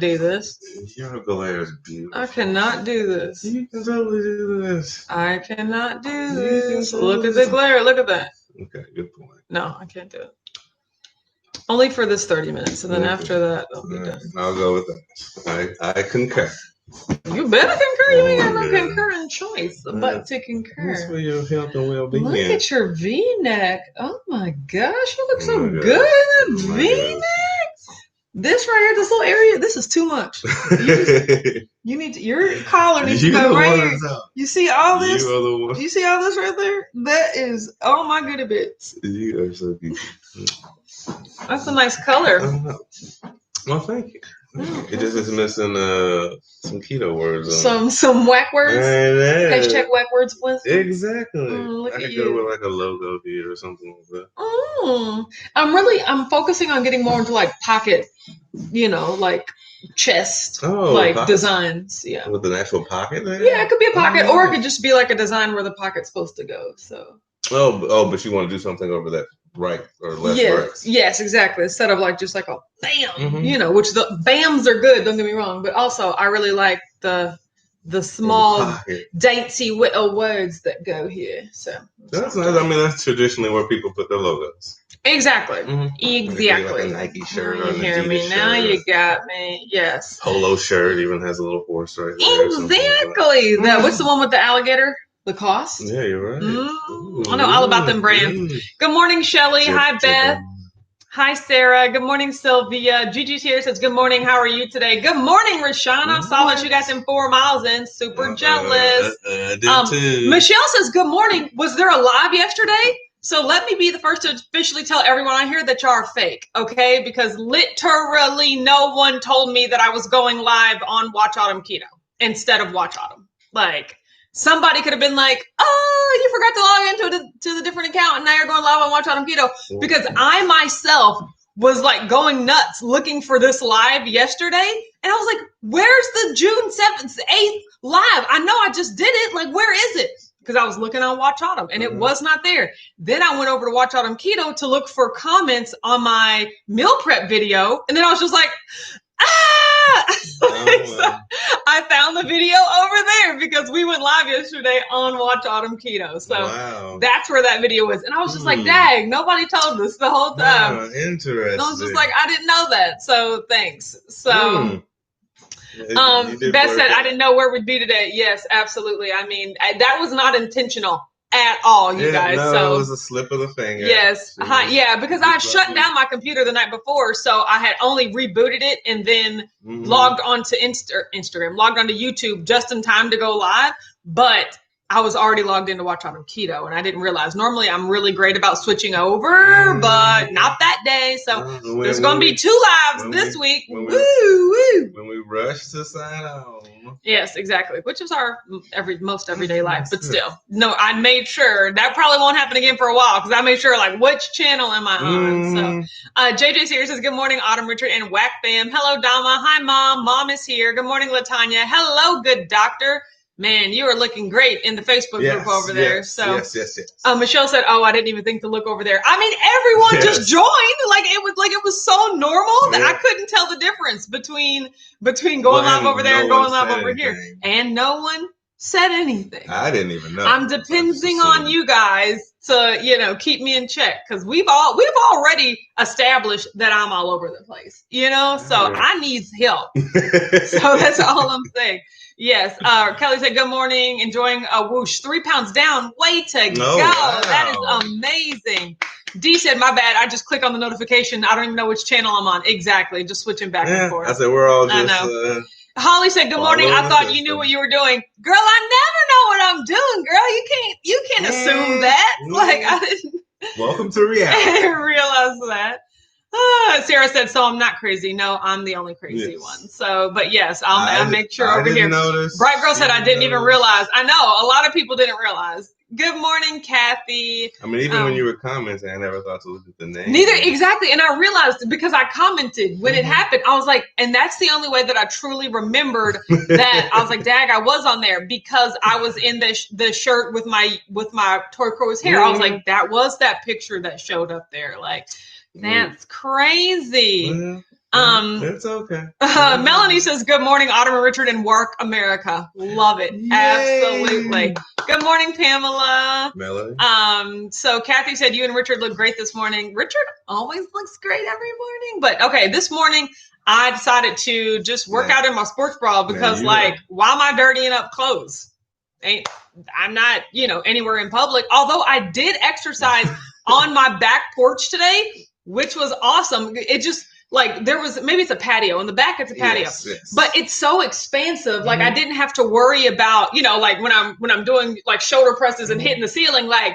do this. Your glare is beautiful. I cannot do this. You can totally do this. I cannot do this. Look at the glare. Look at that. Okay, good point. No, I can't do it. Only for this 30 minutes, and then after that, I'll be done. I'll go with that. I concur. You better concur. You ain't got no concurring choice but to concur. That's for your health and well-being. Look at your V-neck. Oh my gosh, you look so good in that V-neck. This right here, this little area, this is too much. You need to, your collar needs to go right here. You see all this? You see all this right there? That is, oh my goody bits. You are so beautiful. That's a nice color. Well, thank you. It just is missing some keto words. Some whack words. Hashtag whack words, please. Exactly. I could go with like a logo here or something like that. I'm focusing on getting more into like pocket, like chest, designs. Yeah. With an actual pocket there? Yeah, it could be a pocket, or it could just be like a design where the pocket's supposed to go. So. Oh, but you want to do something over that right or left right? Yes, exactly. Instead of like just like a bam, which the bams are good, don't get me wrong, but also I really like the small dainty little words that go here. So that's nice. I mean, that's traditionally where people put their logos. Exactly. Exactly. Like a Nike shirt. You hear me? Now you got me. Yes. Polo shirt even has a little horse right there. Exactly. What's the one with the alligator? Lacoste? Yeah, you're right. I know all about them brands. Good morning, Shelly. Hi, Beth. Hi, Sarah. Good morning, Sylvia. Gigi's here, says, good morning. How are you today? Good morning, Rashana. Saw that you got them 4 miles in. Super jealous. Did too. Michelle says, good morning. Was there a live yesterday? So let me be the first to officially tell everyone on here that y'all are fake, okay? Because literally no one told me that I was going live on Watch Autumn Keto instead of Watch Autumn. Like, somebody could have been like, oh, you forgot to log into the different account and now you're going live on Watch Autumn Keto. Because I myself was like going nuts looking for this live yesterday. And I was like, where's the June 7th, 8th live? I know I just did it. Like, where is it? Because I was looking on Watch Autumn and it was not there. Then I went over to Watch Autumn Keto to look for comments on my meal prep video. And then I was just like, so I found the video over there because we went live yesterday on Watch Autumn Keto. So that's where that video was. And I was just like, dang, nobody told us the whole time. Interesting. And I was just like, I didn't know that. So thanks. So Beth said, I didn't know where we'd be today. Yes, absolutely. I mean, that was not intentional at all, you guys. No, so it was a slip of the finger. Yes. Because I shut down my computer the night before. So I had only rebooted it and then logged onto Instagram, logged onto YouTube just in time to go live. But I was already logged into Watch Autumn Keto and I didn't realize. Normally I'm really great about switching over, but not that day. So there's going to be 2 lives this week. When we rush to sign on. Yes, exactly. Which is our most everyday life, but still. No, I made sure that probably won't happen again for a while because I made sure like which channel am I on? So JJ's here, says good morning, Autumn, Richard, and Whack Fam. Hello, Dama. Hi, Mom. Mom is here. Good morning, Latanya. Hello, good doctor. Man, you are looking great in the Facebook group over there. So yes. Michelle said, oh, I didn't even think to look over there. I mean, everyone just joined. It was so normal that I couldn't tell the difference between going live over there and going live over here. And no one said anything. I didn't even know. I'm depending on you guys to, keep me in check because we've already established that I'm all over the place, so I need help. So that's all I'm saying. Yes. Kelly said, good morning. Enjoying a whoosh. 3 pounds down. Way to go. Wow. That is amazing. D said, my bad. I just click on the notification. I don't even know which channel I'm on. Exactly. Just switching back and forth. I said, we're all just... I know. Holly said, good morning. I thought you knew what you were doing. Girl, I never know what I'm doing, girl. You can't assume that. Like, I didn't... Welcome to reality. I didn't realize that. Sarah said, so I'm not crazy. No, I'm the only crazy one. So, but yes, I'll make sure over here. Bright Girl said, I didn't even realize. I know, a lot of people didn't realize. Good morning, Kathy. I mean, even when you were commenting, I never thought to look at the name. Neither, exactly. And I realized because I commented when it happened, I was like, and that's the only way that I truly remembered that. I was like, dag, I was on there because I was in the shirt with my turquoise hair. I was like, that was that picture that showed up there. Like, that's crazy. It's okay. Melanie says, good morning, Autumn and Richard in work America. Love it. Yay. Absolutely. Good morning, Pamela. Melanie. So Kathy said, you and Richard look great this morning. Richard always looks great every morning. But okay, this morning I decided to just work out in my sports bra because why am I dirtying up clothes? I'm not, anywhere in public. Although I did exercise on my back porch today, which was awesome. It just, maybe it's a patio in the back. It's a patio, but it's so expansive. Like I didn't have to worry about, when I'm doing like shoulder presses and hitting the ceiling, like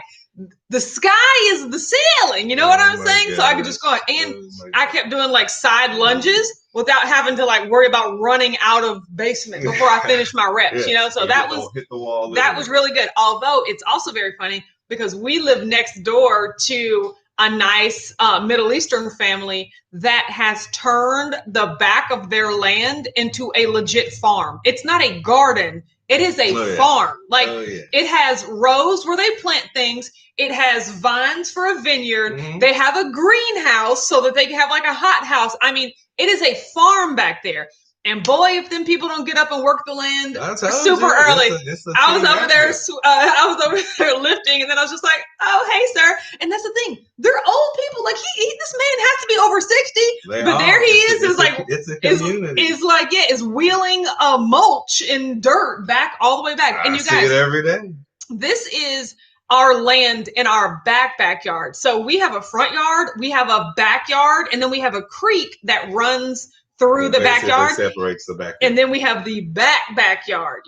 the sky is the ceiling. You know what I'm saying? Gosh. So I could just go and I kept doing like side lunges without having to like worry about running out of basement before I finish my reps. So that was really good. Although it's also very funny because we live next door to a nice Middle Eastern family that has turned the back of their land into a legit farm. It's not a garden. It is a farm. It has rows where they plant things. It has vines for a vineyard. They have a greenhouse so that they can have like a hot house. I mean, it is a farm back there. And boy, if them people don't get up and work the land super early, I was over there lifting, and then I was just like, "Oh, hey, sir." And that's the thing; they're old people. Like this man has to be over 60, there he is. It's a community. Is wheeling mulch and dirt back all the way back. And you guys see it every day. This is our land in our backyard. So we have a front yard, we have a backyard, and then we have a creek that runs through the backyard, separates the backyard, and then we have the backyard,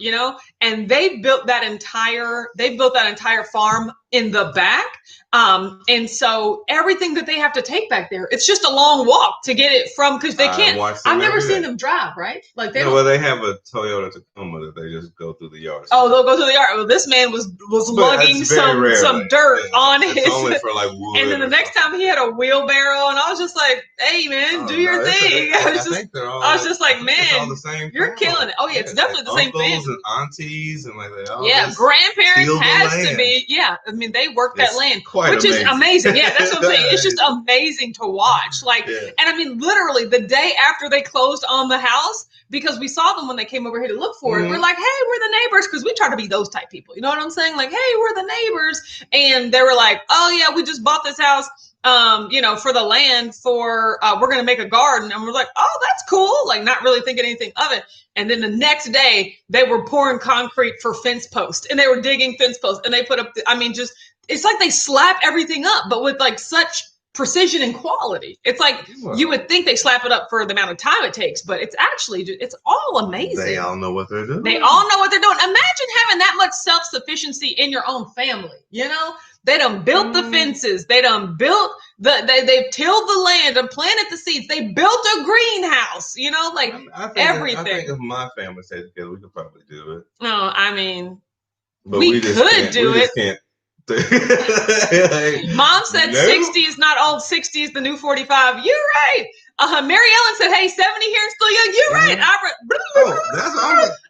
and they built that entire farm in the back. And so everything that they have to take back there, it's just a long walk to get it from, because they can't. I've never seen them drive, right? Like they they have a Toyota Tacoma that they just go through the yard. Oh, they'll go through the yard. Well, this man was lugging some dirt on his. Only for like wood. And then the next time he had a wheelbarrow, and I was just like, "Hey, man, do your thing." I was just like, "Man, you're killing it." Oh yeah, it's definitely the same thing. Uncles and aunties and grandparents has to be. Yeah, I mean they work that land. Which is amazing. Yeah, that's what I'm saying. It's just amazing to watch. And I mean, literally the day after they closed on the house, because we saw them when they came over here to look for it. We're like, hey, we're the neighbors, because we try to be those type people. You know what I'm saying? Like, hey, we're the neighbors. And they were like, oh yeah, we just bought this house, for the land we're going to make a garden. And we're like, oh, that's cool. Like not really thinking anything of it. And then the next day they were pouring concrete for fence posts, and they were digging fence posts, and they put up, it's like they slap everything up, but with like such precision and quality. It's like you would think they slap it up for the amount of time it takes, but it's actually, it's all amazing. They all know what they're doing. Imagine having that much self-sufficiency in your own family. They done built the fences. They done built they've tilled the land and planted the seeds. They built a greenhouse, everything. I think if my family stayed together, we could probably do it. No, I mean, we could do it. Mom said 60 is not old, 60 is the new 45. You're right. Mary Ellen said, hey, 70 here and still young. You're right.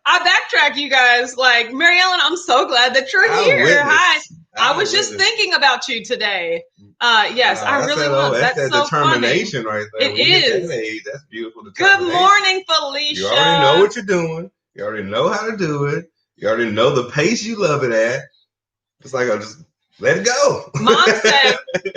I backtrack, you guys. Like, Mary Ellen, I'm so glad that you're here. Hi. I was just thinking about you today. Yes, I really was. That's so determination funny. Right there. It is. That's beautiful. Good morning, Felicia. You already know what you're doing. You already know how to do it. You already know the pace you love it at. It's like, I'll just let it go.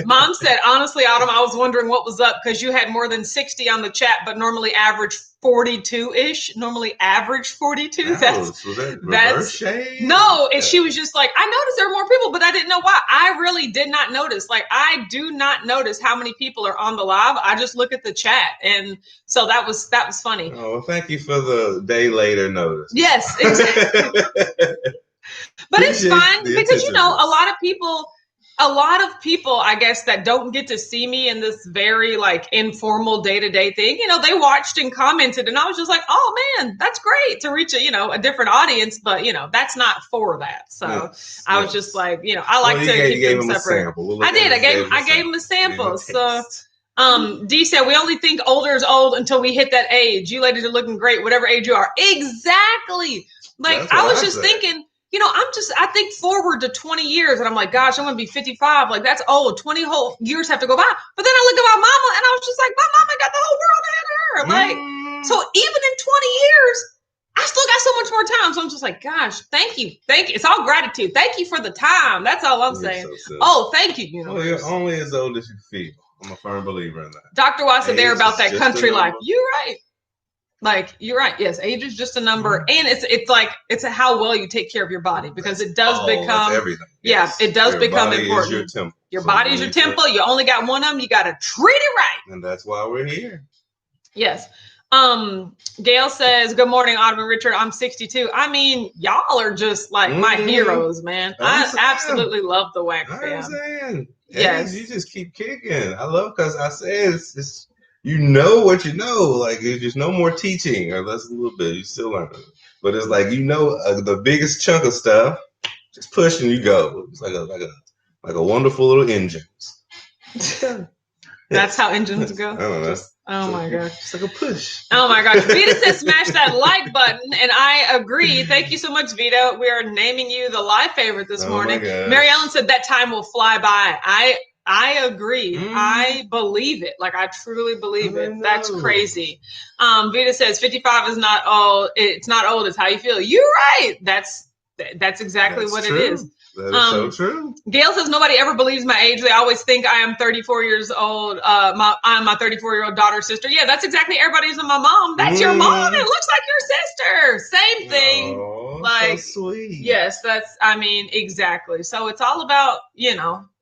Mom said, honestly, Autumn, I was wondering what was up, because you had more than 60 on the chat, but normally average 42-ish. Normally average 42. That's reverse shade? No, she was just like, I noticed there were more people, but I didn't know why. I really did not notice. Like, I do not notice how many people are on the live. I just look at the chat. And so that was funny. Oh, well, thank you for the day later notice. Yes, exactly. But it's fine because, a lot of people, I guess, that don't get to see me in this very like informal day-to-day thing, they watched and commented, and I was just like, oh man, that's great to reach a different audience, but that's not for that. So I was just like, I like to keep them separate. I did. I gave him a sample. So D said, we only think older is old until we hit that age. You ladies are looking great, whatever age you are. Exactly. Like I was just thinking, I think forward to 20 years and I'm like, gosh, I'm going to be 55. Like, that's old. 20 whole years have to go by. But then I look at my mama and I was just like, my mama got the whole world ahead of her. Like, so even in 20 years, I still got so much more time. So I'm just like, gosh, thank you. Thank you. It's all gratitude. Thank you for the time. That's all I'm saying. So thank you, universe. Well, you're only as old as you feel. I'm a firm believer in that. Dr. Watts said there about that country life. You're right. Like, you're right. Yes, age is just a number. And it's how well you take care of your body, because it does become everything. Yes. Yeah, it does become important. Your temple. Your body is your temple. You only got one of them. You got to treat it right. And that's why we're here. Yes. Gail says, good morning, Autumn and Richard. I'm 62. I mean, y'all are just like my heroes, man. I absolutely love the WAC fam. I understand. Yes. You just keep kicking. I love, because I said it's you know what you know. Like, there's just no more teaching, or less a little bit. You still learning. But it's like, the biggest chunk of stuff, just push and you go. It's like a wonderful little engine. That's how engines go. I don't know. Oh my gosh. It's like a push. Oh my gosh. Vita says smash that like button, and I agree. Thank you so much, Vita. We are naming you the live favorite this morning. Mary Ellen said that time will fly by. I agree. I believe it. Like, I truly believe it. That's crazy. Vita says 55 is not old. It's not old. It's how you feel. You're right. That's exactly what true. It is. That is so true. Gail says nobody ever believes my age. They always think I am 34 years old. I'm my 34-year-old daughter's sister. Yeah, that's exactly everybody's my mom. That's your mom. It looks like your sister. Same thing. Oh, like, so sweet. Yes, exactly. So it's all about,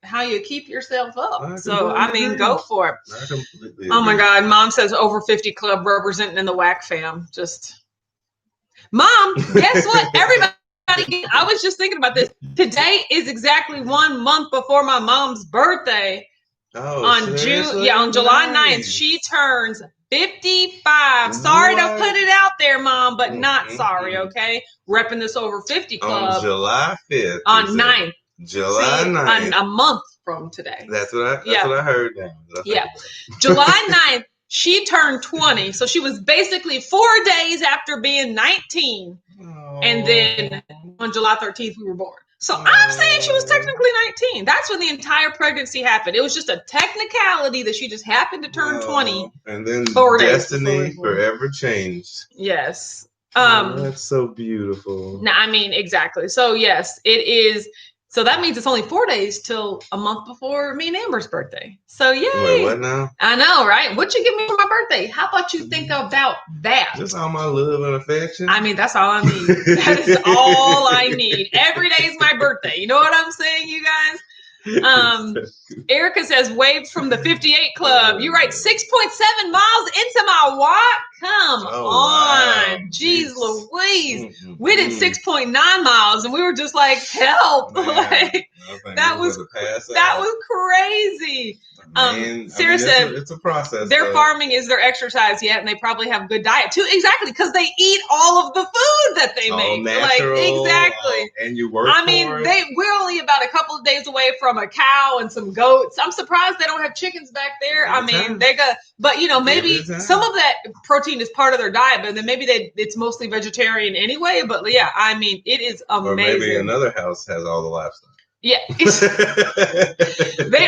how you keep yourself up. Go for it. I completely agree. Oh my God. Mom says over 50 club representing in the WAC fam. Mom, guess what? Everybody. I was just thinking about this. Today is exactly 1 month before my mom's birthday. On July 9th, she turns 55. Sorry to put it out there, Mom, but not sorry, okay? Repping this over 50 club. On July 5th. On 9th. July 9th. A month from today. That's what I heard now. July 9th, she turned 20. So she was basically 4 days after being 19. And then on July 13th, we were born. So I'm saying she was technically 19. That's when the entire pregnancy happened. It was just a technicality that she just happened to turn 20. And then destiny forever changed. Yes. That's so beautiful. Exactly. So yes, it is. So that means it's only 4 days till a month before me and Amber's birthday. So yay. Wait, what now? I know, right? What you give me for my birthday? How about you think about that? Just all my love and affection. That's all I need. That is all I need. Every day is my birthday. You know what I'm saying, you guys? Erica says waves from the 58 club. You're right. 6.7 miles into my walk. Come on. Wow. Jeez Louise. We did 6.9 miles and we were just like, help. That was crazy. Sarah said it's a process. Their farming is their exercise, and they probably have good diet too. Exactly, because they eat all of the food that they make. Natural, exactly. And you work. We're only about a couple of days away from a cow and some goats. I'm surprised they don't have chickens back there. They got, but maybe some of that protein is part of their diet, but then maybe it's mostly vegetarian anyway. But yeah, it is amazing. Or maybe another house has all the livestock. Yeah. They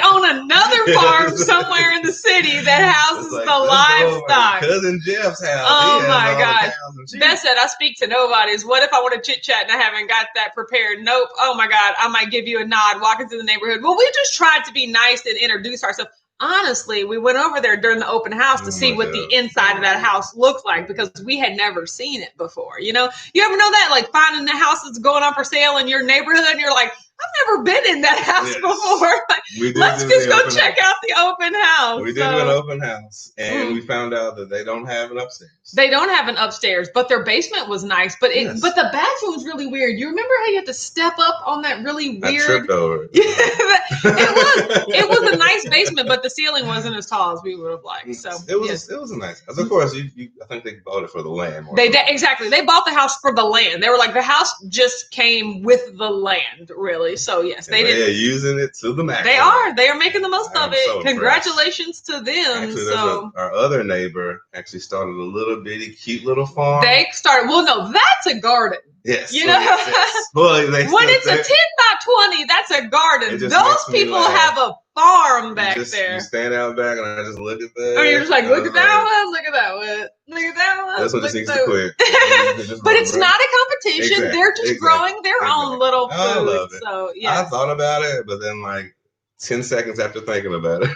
own another farm somewhere in the city that houses the livestock. Cousin Jeff's house. Oh my God. Beth said, I speak to nobody's. What if I want to chit chat and I haven't got that prepared? Nope. Oh my God. I might give you a nod walking through the neighborhood. Well, we just tried to be nice and introduce ourselves. Honestly, we went over there during the open house to see what the inside of that house looked like, because we had never seen it before. You ever know that? Like, finding the house that's going up for sale in your neighborhood and you're like, I've never been in that house before. Let's just go check out the open house. We did an open house, and we found out that they don't have an upstairs. They don't have an upstairs, but their basement was nice. But but the bathroom was really weird. You remember how you had to step up on that really weird? I tripped over it. It was a nice basement, but the ceiling wasn't as tall as we would have liked. So it was a nice house. Of course, I think they bought it for the land. Exactly. They bought the house for the land. They were like, the house just came with the land, really. Literally. So yes, they are using it to the max. They are. They are making the most of it. So Congratulations to them. Actually, so our other neighbor actually started a little bitty, cute little farm. They started. Well, no, that's a garden. Yes. You know, yes. Well, when it's a 10 by 20, that's a garden. Those people have a farm back there. You stand out back and I just look at that. Or you're just like, look at that one, look at that one, look at that one. That's what just needs to quit. But it's not a competition. Exactly. They're just growing their own little food. I love it. So yeah. I thought about it, but then like 10 seconds after thinking about it.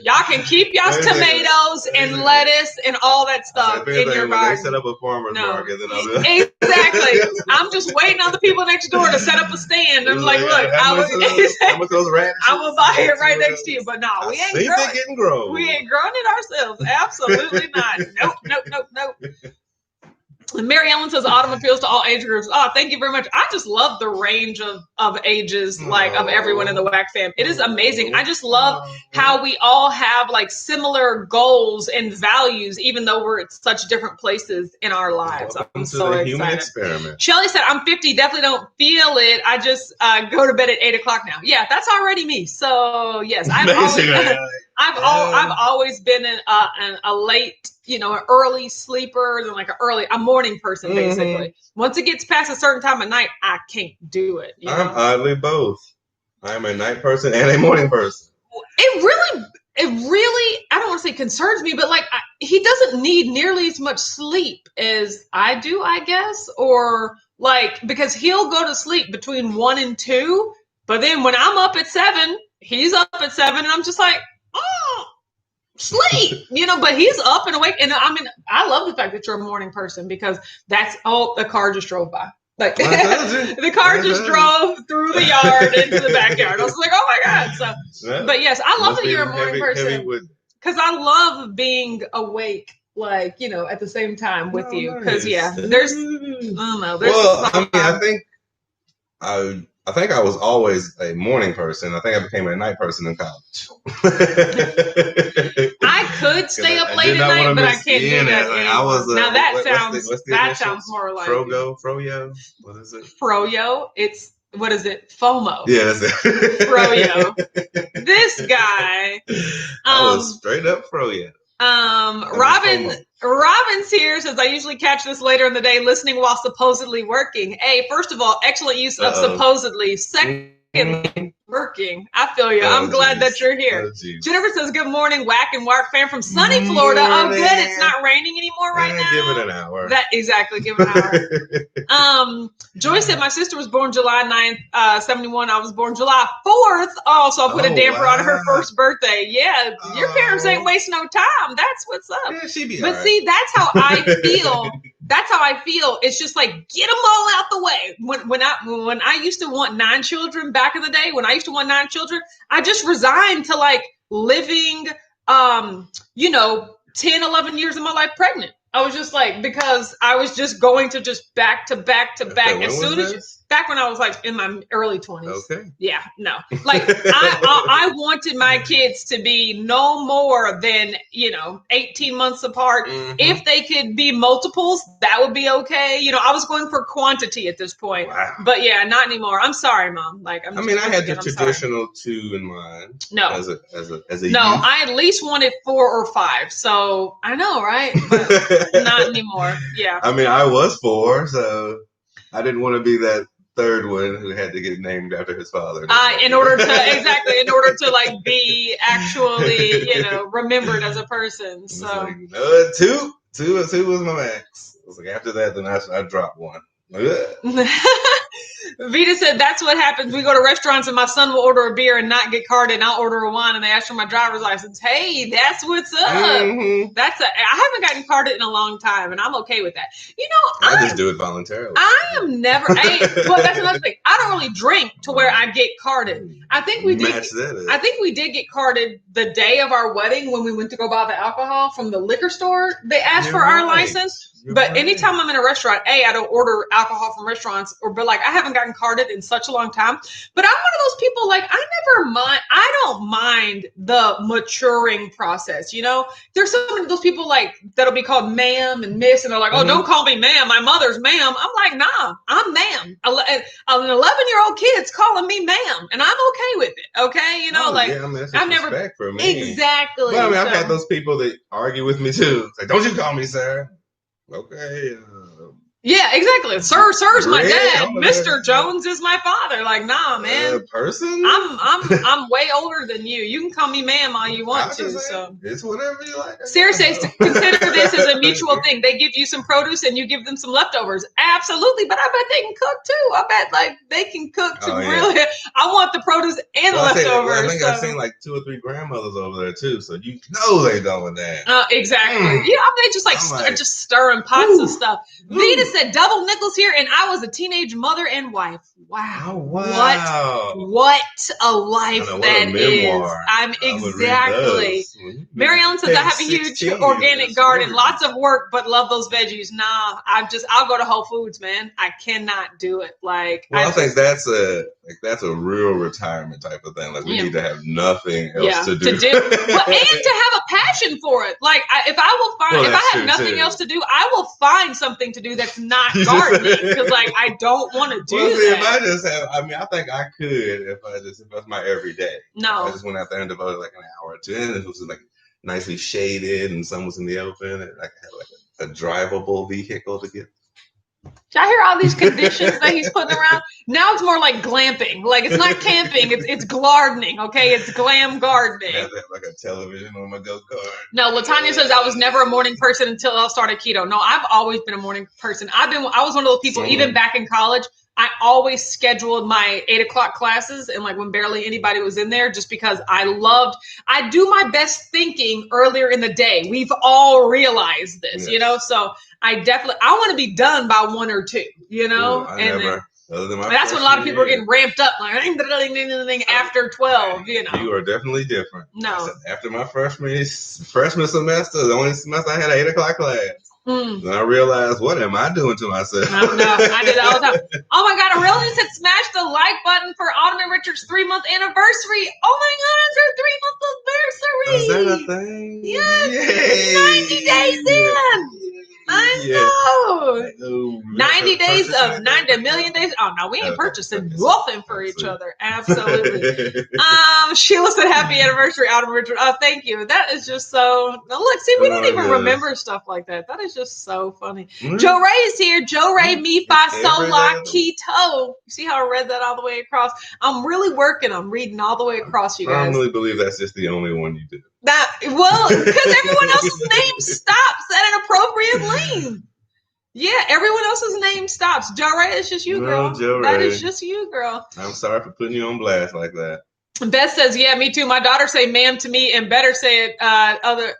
Y'all can keep y'all's tomatoes and lettuce and all that stuff in your garden. They set up a farmer's market, then I'll Exactly. I'm just waiting on the people next door to set up a stand. I'm like, look, how much those radishes? I will buy it right next to you. But no, we ain't growing. We ain't growing it ourselves. Absolutely not. Nope. Mary Ellen says autumn appeals to all age groups. Oh, thank you very much. I just love the range of ages, like of everyone in the WAC fam. It is amazing. I just love how we all have like similar goals and values, even though we're at such different places in our lives. I'm so excited. Human experiment. Shelly said, I'm 50, definitely don't feel it. I just go to bed at 8 o'clock now. Yeah, that's already me. So yes, I've always been a late, an early sleeper and like a morning person, basically. Once it gets past a certain time of night, I can't do it. I'm oddly both. I'm a night person and a morning person. It really, I don't want to say concerns me, but like he doesn't need nearly as much sleep as I do, I guess, or like because he'll go to sleep between 1 and 2, but then when I'm up at 7, he's up at 7, and I'm just like, oh, sleep, but he's up and awake. And I mean, I love the fact that you're a morning person because the car just drove by. Like the car just drove through the yard into the backyard. I was like, oh my God. So, but yes, I love that you're a morning person because I love being awake, like, at the same time with you. Because there's, I don't know. I think I was always a morning person. I think I became a night person in college. I could stay up late at night, but I can't do that anymore. Now that sounds more like Froyo. What is it? Froyo. What is it? FOMO. Yeah, that's it. Froyo. This guy. I was straight up Froyo. Robin's here, says, I usually catch this later in the day listening while supposedly working. Hey, first of all, excellent use of supposedly. Second, working. I feel you. I'm glad that you're here. Jennifer says, good morning, Whack and Wark fan from sunny Florida. Oh, good. It's not raining anymore right now. Give it an hour. Give it an hour. Joyce said, my sister was born July 9th, 71. I was born July 4th. Oh, so I put a damper on her first birthday. Yeah, your parents ain't wasting no time. That's what's up. Yeah, she be but see, that's how I feel. That's how I feel. It's just like, get them all out the way. When I used to want 9 children back in the day, I just resigned to like living, 10, 11 years of my life pregnant. I was just like, because I was just going to just back to back to back. As soon as back when I was like in my early 20s. Okay. Yeah, no. Like I wanted my kids to be no more than, 18 months apart. Mm-hmm. If they could be multiples, that would be okay. I was going for quantity at this point. Wow. But yeah, not anymore. I'm sorry, Mom. Like I had the traditional 2 in mind. No. As a no, youth. I at least wanted 4 or 5. So I know, right? But not anymore. Yeah. I was 4, so I didn't want to be that third one who had to get named after his father. In order to like be actually, remembered as a person. So like, 2 was my max. I was like, after that, then I dropped 1. Vita said, that's what happens. We go to restaurants and my son will order a beer and not get carded, and I'll order a wine and they ask for my driver's license. Hey, that's what's up. Mm-hmm. I haven't gotten carded in a long time, and I'm okay with that. I just do it voluntarily. I am never. Well, that's another thing. I don't really drink to where I get carded. I think we did. I think we did get carded the day of our wedding when we went to go buy the alcohol from the liquor store. They asked for our license. But anytime I'm in a restaurant, I don't order alcohol from restaurants, but like I haven't gotten carded in such a long time. But I'm one of those people, like I don't mind the maturing process. There's some of those people like that'll be called ma'am and miss, and they're like, oh, don't call me ma'am. My mother's ma'am. I'm like, nah, I'm ma'am. An 11-year-old kid's calling me ma'am, and I'm okay with it. Okay, that's I've never respect for me. Exactly. But I mean, I've had those people that argue with me too. It's like, don't you call me sir? Okay. Yeah, exactly. Sir's my dad. Mr. Jones is my father. Like, nah, man. Person? I'm way older than you. You can call me ma'am all you want to. So it's whatever you like. Seriously, consider this as a mutual thing. They give you some produce and you give them some leftovers. Absolutely, but I bet they can cook too. I bet like they can cook to really. I want the produce and the leftovers. I think I've seen like 2 or 3 grandmothers over there too. So they doing that. Exactly. They just just stirring pots of stuff. Vita said double nickels here, and I was a teenage mother and wife. Wow. Oh, wow. What a life that is. I'm exactly. Mary Ellen says, I have a huge organic garden, lots of work, but love those veggies. Nah, I'll go to Whole Foods, man. I cannot do it. Like, I think that's a real retirement type of thing. Like we need to have nothing else to do. And to have a passion for it. Like if I have nothing else to do, I will find something to do that's not gardening because like I don't want to do that. I think I could if it was my everyday. No, I just went out there and devoted like an hour or 2, and it was like nicely shaded, and sun was in the open, and I had like a drivable vehicle to get. Did I hear all these conditions that he's putting around? Now it's more like glamping. Like it's not camping, it's gardening. Okay, it's glam gardening. I have like a television on my go-kart. No, LaTanya says I was never a morning person until I started keto. No, I've always been a morning person. I was one of those people, even back in college. I always scheduled my 8:00 classes and like when barely anybody was in there, just because I do my best thinking earlier in the day. We've all realized this, so I want to be done by 1 or 2, that's when a lot of people are getting ramped up, like after 12, You are definitely different. No. After my freshman semester, the only semester I had an 8:00 class. And I realized, what am I doing to myself? No, I did it all the time. Oh my God, Aurelia said smash the like button for Autumn and Richard's 3-month anniversary. Oh my God, it's our 3-month anniversary. Is that a thing? Yes. Yay. 90 days in. I know. 90 days of 90 million days. Oh no, we ain't purchasing nothing for each other. Absolutely. Sheila said happy anniversary, Autumn Richard. Oh, thank you. That is just so. Look, see, we don't even remember stuff like that. That is just so funny. Joe Ray is here. Joe Ray, Mi Fi Sola Keto. You see how I read that all the way across? I'm really working on reading all the way across, you guys. I really believe that's just the only one you do. Because everyone else's name stops at an appropriate lane. Yeah, everyone else's name stops. Joe Ray, it's just you, girl. That is just you, girl. I'm sorry for putting you on blast like that. Beth says, yeah, me too. My daughter say ma'am to me and better say it to other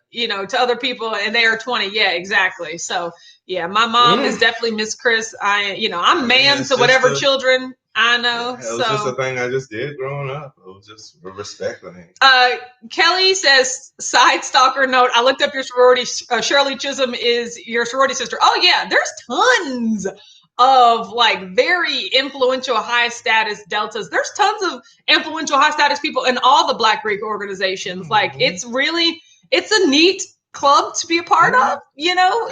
people, and they are 20. Yeah, exactly. So yeah, my mom is definitely Miss Chris. I'm ma'am to whatever children I know. It was just a thing I just did growing up. It was just a respect thing. Kelly says, side stalker note, I looked up your sorority. Shirley Chisholm is your sorority sister. Oh yeah, there's tons of like very influential high status deltas. There's tons of influential high status people in all the Black Greek organizations. Like it's a neat club to be a part of,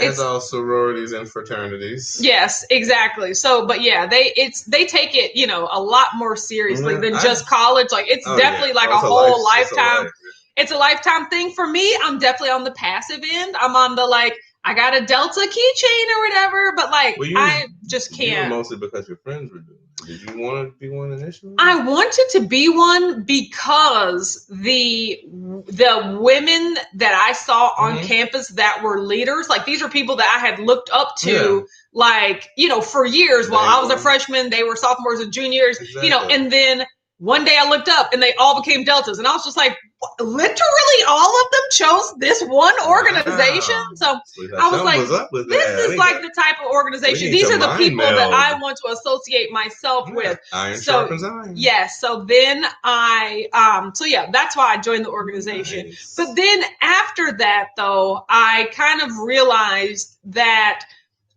As all sororities and fraternities. Yes, exactly. So, but yeah, they take it, a lot more seriously than just college. Like it's definitely like a whole lifetime. It's a lifetime thing for me. I'm definitely on the passive end. I'm on the like, I got a Delta keychain or whatever, but like, I just can't. Mostly because your friends were doing it. Did you want to be one initially? I wanted to be one because the women that I saw on campus that were leaders, like these are people that I had looked up to, like, for years while I was a freshman, they were sophomores and juniors, and then one day I looked up and they all became Deltas. And I was just like, literally all of them chose this one organization. So I was like, this is like the type of organization. These are the people that I want to associate myself with. Iron sharpens iron. Yes. So then that's why I joined the organization. Nice. But then after that, though, I kind of realized that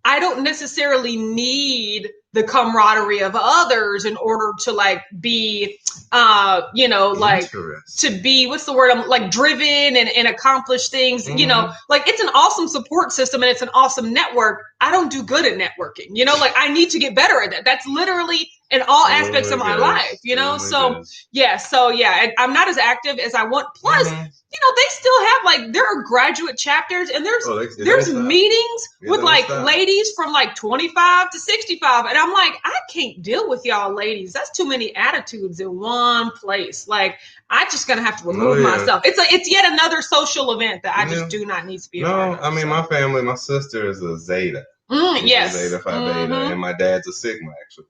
I don't necessarily need the camaraderie of others in order to like be, like to be, what's the word? I'm like driven and accomplish things, like it's an awesome support system and it's an awesome network. I don't do good at networking, like I need to get better at that. That's literally in all aspects of my life, I'm not as active as I want. Plus, they still have like, there are graduate chapters and there's meetings with like ladies from like 25 to 65. And I'm like, I can't deal with y'all ladies. That's too many attitudes in one place. Like, I just gonna have to remove myself. It's yet another social event that I just do not need to be a part of. I mean, my family, my sister is a Zeta. Yes. Zeta Phi Beta, and my dad's a Sigma, actually.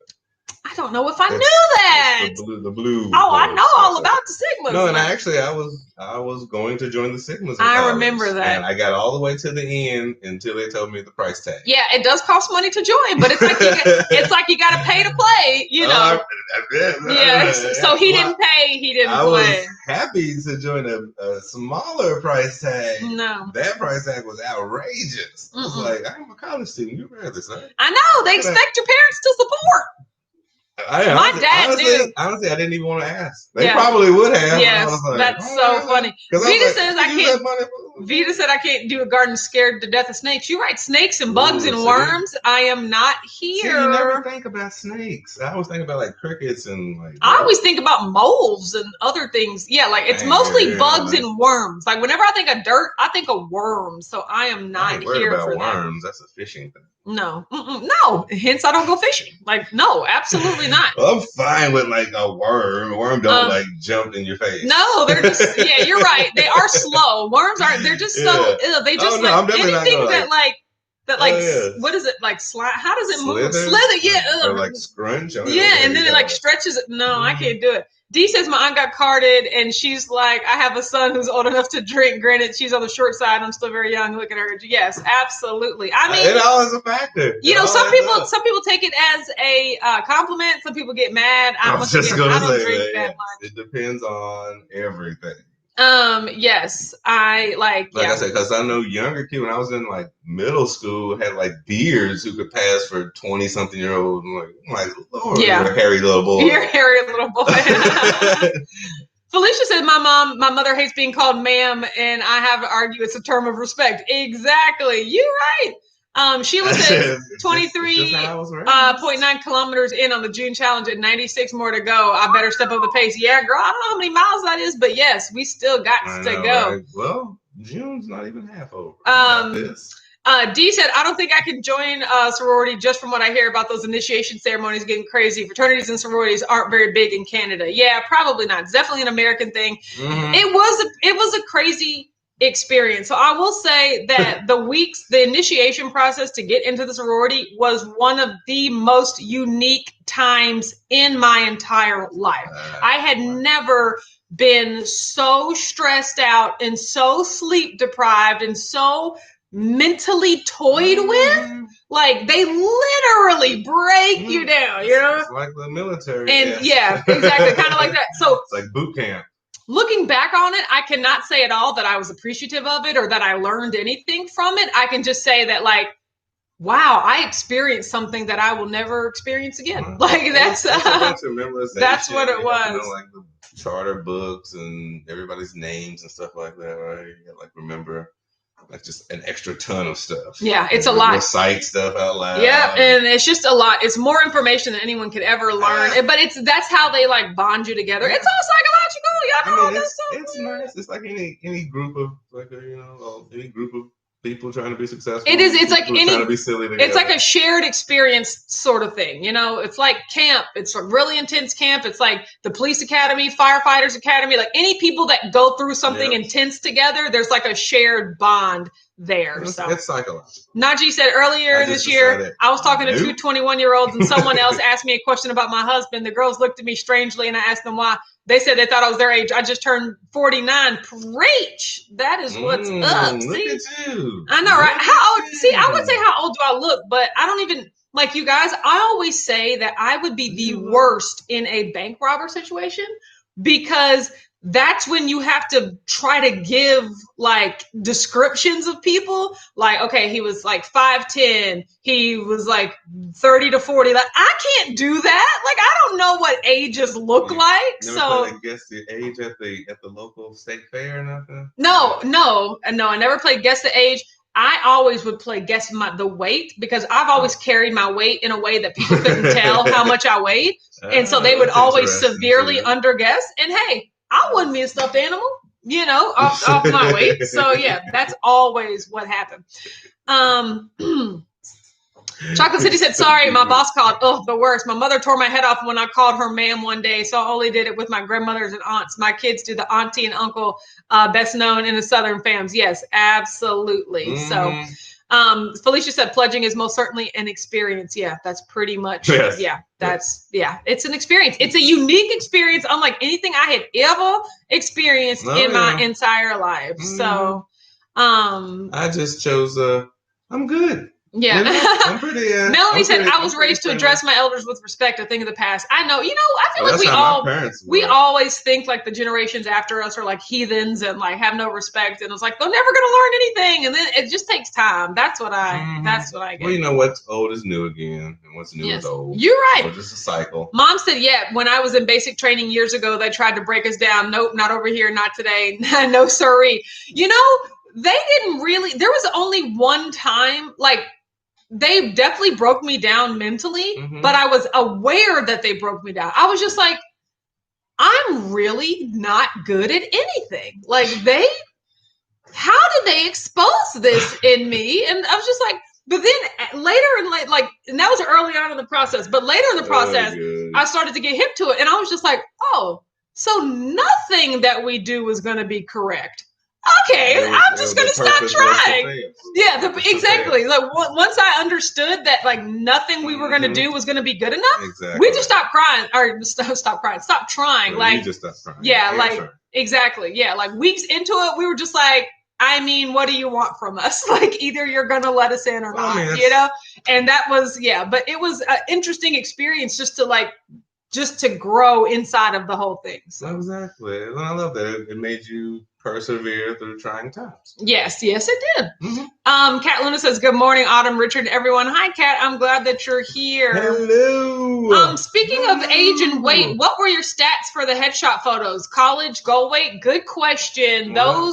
I don't know if I knew that. The blue. Oh, I know all about the Sigmas. No, and actually, I was going to join the Sigmas. I remember that. And I got all the way to the end until they told me the price tag. Yeah, it does cost money to join, but it's like you got to pay to play. Yes. So he didn't pay. He didn't play. I was happy to join a smaller price tag. No, that price tag was outrageous. I was like, I'm a college student. You read this, right? I know. They expect your parents to support. My dad knew. Honestly, I didn't even want to ask. They probably would have. Yes, like, that's so funny. Vita says I can't. Vita said I can't do a garden scared to death of snakes. You're right. Snakes and bugs and worms. I am not here. See, you never think about snakes. I always think about like crickets and like. I always think about moles and other things. Yeah, like it's mostly bugs and worms. Like whenever I think of dirt, I think of worms. So I am not here for worms. That's a fishing thing. No, no. Hence, I don't go fishing. Like, no, absolutely not. Well, I'm fine with like a worm. A worm don't like jump in your face. No, they're just. Yeah, you're right. They are slow. Worms aren't. They're just so. They just anything that what is it like? Slide? How does it move? Slither. Yeah. Or like scrunch. Yeah, and then it like stretches it. No, I can't do it. Dee says my aunt got carded, and she's like, I have a son who's old enough to drink. Granted, she's on the short side. I'm still very young. Look at her. Yes, absolutely. I mean, it all is a factor. Some people take it as a compliment. Some people get mad. I don't drink that much. It depends on everything. Yes, I like I said, because I know younger kids when I was in like middle school had like beards who could pass for 20-something-year-old. I'm like, Lord, you're a hairy little boy. You're a hairy little boy. Felicia said, my mother hates being called ma'am, and I have to argue it's a term of respect. Exactly. You're right. Sheila says 23.9 kilometers in on the June challenge at 96 more to go. I better step up the pace. Yeah, girl, I don't know how many miles that is, but yes, we still got to go. Right? Well, June's not even half over. Dee said, I don't think I can join sorority just from what I hear about those initiation ceremonies getting crazy. Fraternities and sororities aren't very big in Canada. Yeah, probably not. It's definitely an American thing. Mm-hmm. It was a crazy experience. So I will say that the initiation process to get into the sorority was one of the most unique times in my entire life. I had never been so stressed out and so sleep deprived and so mentally toyed with. Like they literally break you down, It's like the military. And yeah exactly. Kind of like that. So it's like boot camp. Looking back on it, I cannot say at all that I was appreciative of it or that I learned anything from it. I can just say that, like, wow, I experienced something that I will never experience again. Like that's what it was. Like the charter books and everybody's names and stuff like that, right? You gotta, like, remember like just an extra ton of stuff. Yeah, it's a lot. Recite stuff out loud. Yeah, and it's just a lot. It's more information than anyone could ever learn. But that's how they like bond you together. It's all psychological. Y'all know it's nice. It's like any group of any group of people trying to be successful. It is. It's like trying to be silly together. It's like a shared experience sort of thing. It's like camp. It's a really intense camp. It's like the police academy, firefighters academy. Like any people that go through something intense together, there's like a shared bond there. It's psychological. Najee said earlier this year, I was talking to two 21-year-olds and someone else asked me a question about my husband. The girls looked at me strangely and I asked them why. They said they thought I was their age. I just turned 49. Preach. That is what's up. Look at you. I know, right? How old? See, I would say how old do I look, but I don't even like you guys. I always say that I would be the worst in a bank robber situation because that's when you have to try to give like descriptions of people. Like, okay, he was like 5'10", he was like 30 to 40. Like, I can't do that. Like, I don't know what ages look like. Never So played guess the age at the local state fair or nothing? No, I never played guess the age. I always would play guess the weight, because I've always carried my weight in a way that people couldn't tell how much I weighed. And so they would always severely underguess. And hey, I wouldn't be a stuffed animal, off my weight. So yeah, that's always what happened. Chocolate City said, sorry, my boss called. Oh, the worst. My mother tore my head off when I called her ma'am one day, so I only did it with my grandmothers and aunts. My kids do the auntie and uncle, best known in the Southern fams. Yes, absolutely. Mm-hmm. So Felicia said, pledging is most certainly an experience. Yeah, that's pretty much. Yes. Yeah, it's an experience. It's a unique experience, unlike anything I had ever experienced in my entire life. Mm-hmm. So I just chose I'm good. Yeah. I'm pretty. Melanie said, I was raised to address my elders with respect, a thing of the past. I know, I feel like we always think like the generations after us are like heathens and like have no respect. And it's like, they're never going to learn anything. And then it just takes time. That's what I get. Well, what's old is new again. And what's new is old. You're right. So just a cycle. Mom said, yeah, when I was in basic training years ago, they tried to break us down. Nope, not over here. Not today. No, sorry. They didn't really, there was only one time, like, they definitely broke me down mentally, but I was aware that they broke me down. I was just like, I'm really not good at anything. Like how did they expose this in me? And I was just like, but then later and that was early on in the process, but later in the process, I started to get hip to it. And I was just like, oh, so nothing that we do is going to be correct. Okay, I'm just going to stop trying. Yeah, exactly. Like once I understood that like nothing we were going to do was going to be good enough, we just stopped crying or stop trying. Yeah, like you just stopped crying. Yeah, like exactly. Yeah, like weeks into it, we were just like, I mean, what do you want from us? Like either you're going to let us in or not, And that was but it was an interesting experience just to grow inside of the whole thing. So. Exactly. And I love that. It made you persevere through trying times. Yes, it did. Mm-hmm. Kat Luna says, good morning, Autumn, Richard, everyone. Hi, Kat. I'm glad that you're here. Hello. Speaking of age and weight, what were your stats for the headshot photos? College, goal weight? Good question. Wow.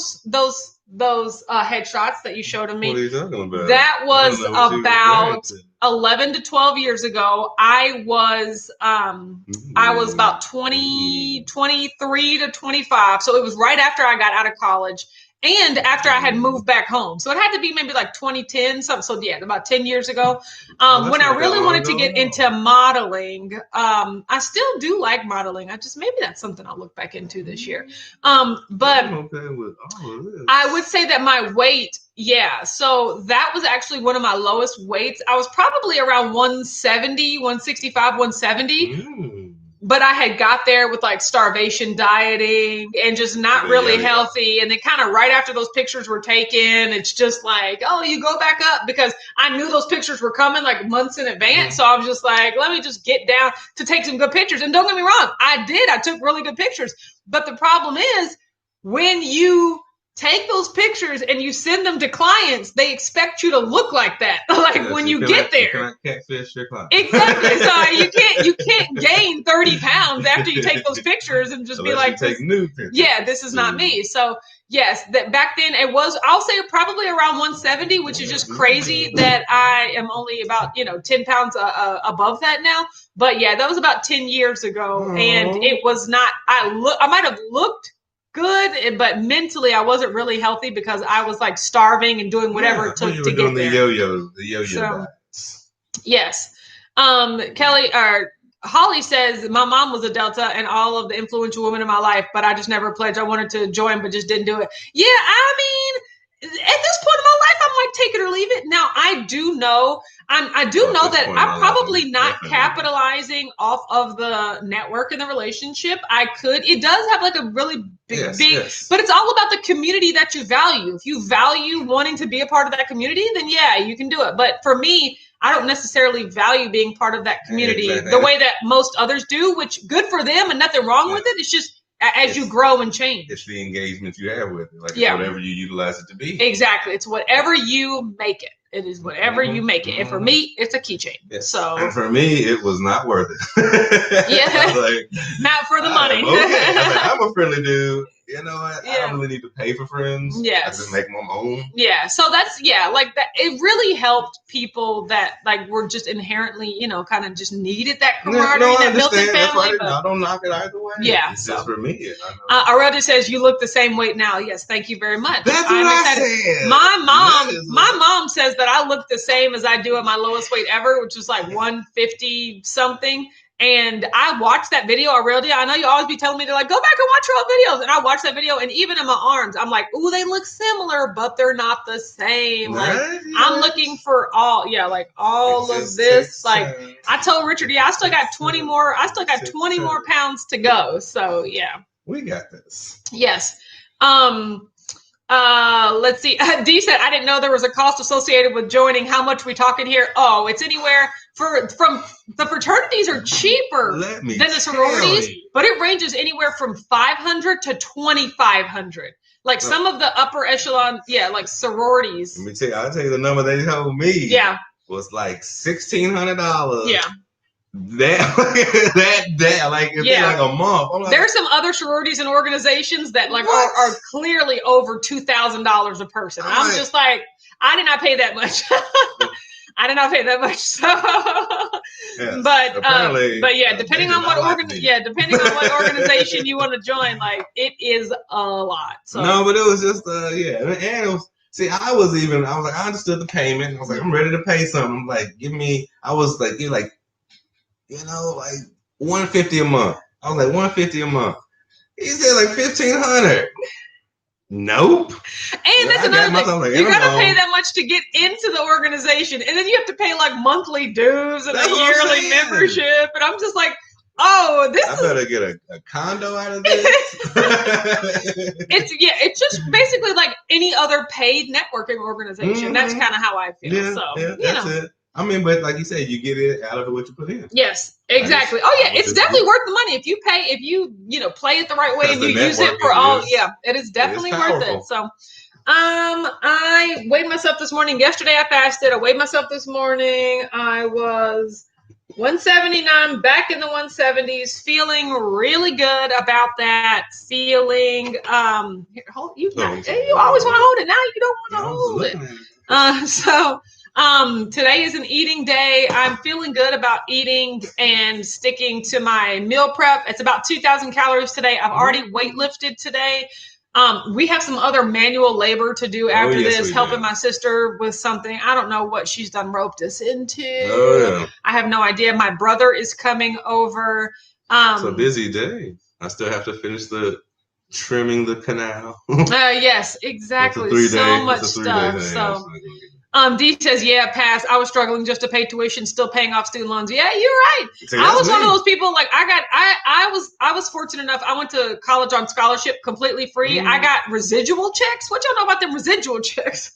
Those headshots that you showed to me. What are you talking about? That was about 11 to 12 years ago. I was about 23 to 25. So it was right after I got out of college and after I had moved back home. So it had to be maybe like 2010, something. So yeah, about 10 years ago. When I really wanted to get into modeling, I still do like modeling. Maybe that's something I'll look back into this year. But I'm okay with all of this. I would say that my weight, so that was actually one of my lowest weights. I was probably around 170, 165, 170. But I had got there with like starvation dieting and just not really healthy. And then kind of right after those pictures were taken, it's just like, oh, you go back up, because I knew those pictures were coming like months in advance. So I was just like, let me just get down to take some good pictures. And don't get me wrong, I took really good pictures. But the problem is when you take those pictures and you send them to clients, they expect you to look like that. When you get there. You cannot catfish your client. Exactly. So you can't gain 30 pounds after you take those pictures and just be like, take new pictures. Yeah, this is not me. So yes, that back then it was, I'll say probably around 170, which is just crazy that I am only about, 10 pounds above that now. But yeah, that was about 10 years ago. Aww. And it was not, I might have looked good, but mentally I wasn't really healthy because I was like starving and doing whatever it took to get there. The yo-yo diets. Yes. Holly says, my mom was a Delta and all of the influential women in my life, but I just never pledged. I wanted to join, but just didn't do it. Yeah, I mean, at this point in my life, I'm like, take it or leave it. Now, I do know that I'm probably not capitalizing off of the network and the relationship. It does have like a really big, but it's all about the community that you value. If you value wanting to be a part of that community, then yeah, you can do it. But for me, I don't necessarily value being part of that community the way that most others do, which good for them and nothing wrong with it. It's just as you grow and change. It's the engagement you have with it. Like it's whatever you utilize it to be. Exactly. It's whatever you make it. It is whatever you make it. And for me, it's a keychain. Yes. So and for me, it was not worth it. Yeah. Like, not for the money. Okay. I'm a friendly dude. You know what? I don't really need to pay for friends. Yes. I just make my own. Yeah. So that's, like that. It really helped people that like were just inherently, kind of just needed that camaraderie, that built-in family. I don't knock it either way. Yeah. It's just for me. Aurelia says, you look the same weight now. Yes. Thank you very much. That's what I said. My mom says that I look the same as I do at my lowest weight ever, which was like 150 something. And I watched that video, Aurelia. I know you always be telling me to like, go back and watch your old videos. And I watched that video, and even in my arms, I'm like, ooh, they look similar, but they're not the same. Like, I'm looking for all of this. Like, I told Richard, I still got 20 more. I still got 20 more pounds to go. So yeah, we got this. Yes. Let's see. Dee said, I didn't know there was a cost associated with joining. How much we talking here? Oh, it's anywhere from the fraternities are cheaper than the sororities, but it ranges anywhere from $500 to $2,500. Like some of the upper echelon, like sororities. Let me tell you, I'll tell you the number they told me. Yeah. Was like $1,600. Yeah. That like it's like a month. There's some other sororities and organizations that like are clearly over $2,000 a person. I'm just like, I did not pay that much. I did not pay that much. So, but yeah, depending on what organization you want to join, like it is a lot. So no, but it was just and it was. See, I was like, I understood the payment. I was like, I'm ready to pay something. Like, I was like, you're like, like $150 a month. I was like, $150 a month. He said like $1,500. Nope. And that's another thing. Like, you gotta pay that much to get into the organization, and then you have to pay like monthly dues and a yearly membership. And I'm just like, I better get a condo out of this. It's just basically like any other paid networking organization. Mm-hmm. That's kind of how I feel. That's it. I mean, but like you said, you get it out of what you put in. Yes, exactly. It's definitely worth the money if you pay. If you play it the right way and you use it for all. It is definitely worth it. So, I weighed myself this morning. Yesterday I fasted. I weighed myself this morning. I was 179, back in the 170s, feeling really good about that. Feeling, you always want to hold it. Now you don't want to hold it. Today is an eating day. I'm feeling good about eating and sticking to my meal prep. It's about 2,000 calories today. I've already weightlifted today. We have some other manual labor to do after this, helping my sister with something. I don't know what she's done roped us into. I have no idea. My brother is coming over. It's a busy day. I still have to finish trimming the canal. Yes, exactly. So much stuff. Dee says, pass. I was struggling just to pay tuition, still paying off student loans. Yeah, you're right. I was one of those people, like I was fortunate enough. I went to college on scholarship completely free. I got residual checks. What y'all know about them residual checks?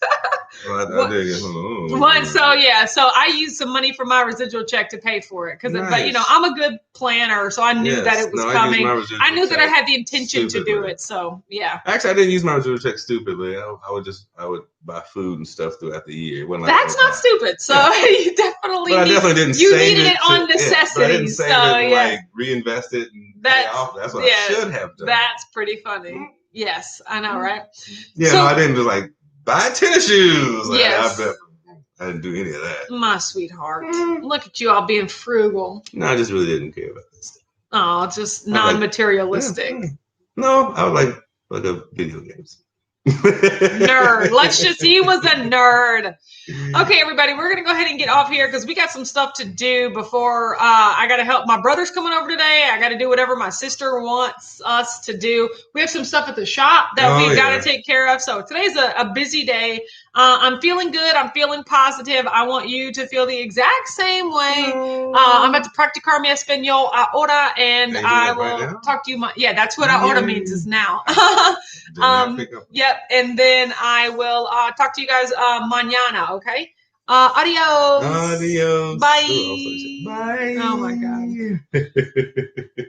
I did. So I used some money from my residual check to pay for it. But I'm a good planner. So I knew that it was coming. I knew that I had the intention to do it. So yeah. Actually, I didn't use my residual check stupidly. I would buy food and stuff throughout the year. That's not stupid. So you definitely didn't. You needed it on necessity. I didn't save it, like reinvest it and pay off. That's what I should have done. That's pretty funny. Yes, I know, right? Yeah, I didn't just like buy tennis shoes. I didn't do any of that. My sweetheart, look at you all being frugal. No, I just really didn't care about this. Oh, just non-materialistic. No, I would like a video games. Nerd. He was a nerd. Okay, everybody, we're gonna go ahead and get off here because we got some stuff to do before I gotta help. My brother's coming over today. I gotta do whatever my sister wants us to do. We have some stuff at the shop that we've got to take care of. So today's a busy day. I'm feeling good. I'm feeling positive. I want you to feel the exact same way. I'm about to practicar mi español ahora, and I will talk to you. That's what ahora means is now. Yep. And then I will talk to you guys mañana, okay? Adios. Adios. Bye. Bye. Oh my God.